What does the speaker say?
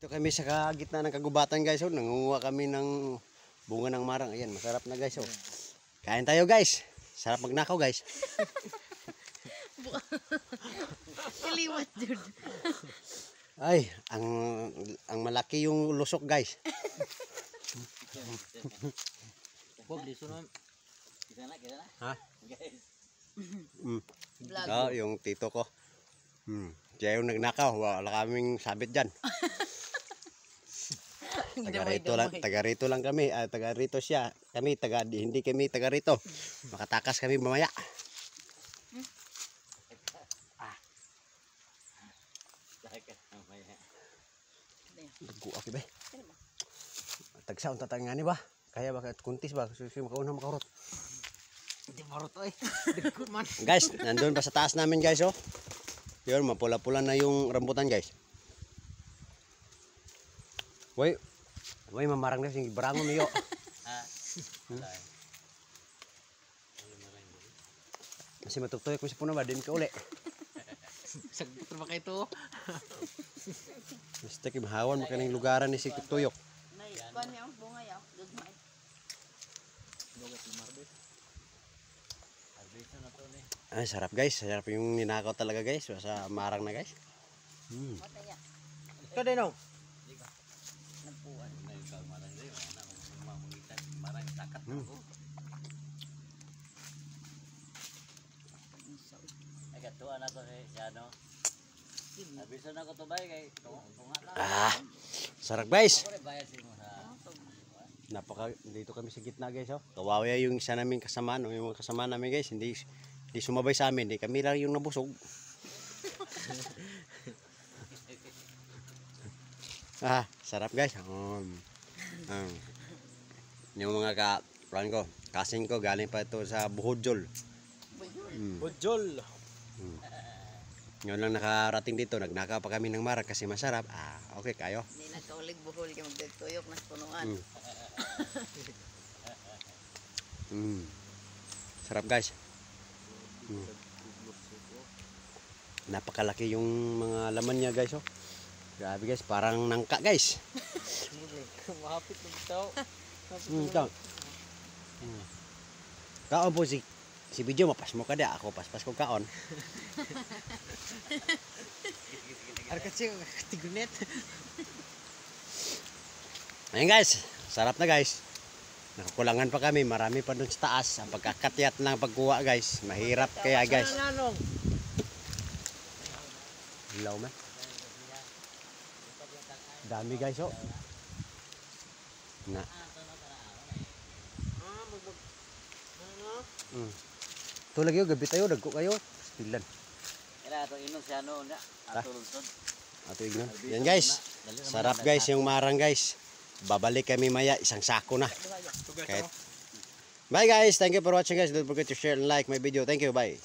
Ito kami sa gitna ng kagubatan guys. Oh, nangunguha kami ng bunga ng marang. Ayan, masarap na guys. Oh. Kain tayo guys. Sarap magnakaw guys. Kaliwat dun. Ay, ang malaki yung lusok guys. Ha? Oh, yung tito ko. Siya yung nagnakaw. Wala kaming sabit dyan. Taga rito lang kami. Taga rito siya. Kami hindi kami taga rito. Makatakas kami mamaya. Nagkuha ki ba? Tagsaon tatangani ba? Kaya bakit kuntis ba? Susi makauna makarot. Hindi marot oy. Man. Guys, nandun pa sa taas namin guys oh. Yun, mapula-pula na yung rambutan guys. Woy, mamarang na sing barangon niyo. Masih matutuyok mo sa puno ba? Din ka uli. Sagot ba kayo to? Basta kimahawan mo kaning lugaran ni si Tuyok. Nay, kuan yaw, bunga yaw, dugmay. Ay, sarap guys. Sarap yung ninakaw talaga guys. Sa marang na guys. Mataya. Ito din oh. Nagpuan. Ay katuwa na to si ano. Abisan ako to bay kay tunga lang. Sarap guys. Ako bayad sa mo sa Dito kami sa gitna guys oh. Kawawa yung isa namin kasama no, yung mga kasama namin guys, hindi sumabay sa amin, kami lang yung nabusog. Sarap guys. Yung mga kasing ko galing pa ito sa Bohol. Bujol. Ngayon lang nakarating dito, nagnakaw pa kami ng marang kasi masarap. Okay kayo. Hindi na kaulig buhol kay magdagtuyok na punuan. Sarap guys. Napakalaki yung mga laman niya guys oh. Grabe guys, parang nangka guys. Mahapit ng tao. Kaon po si video mapas mo kada, ako paspas ko kaon. Arkat siya tigunet. Ayun guys, sarap na guys. Nakakulangan pa kami, marami pa doon sa taas. Ang pagkakatyat ng pagkuha guys, mahirap kaya guys. Hilaw man. Dami guys oh. Na. Tulog yun, gabi tayo, dagko kayo. Stilan. Kaya ato inom si ano na ato lungsod. Ato ignon. Yan guys. Sarap guys yung marang guys. Babalik kami maya, isang sako na. Bye guys, thank you for watching guys. Don't forget to share and like my video. Thank you, bye.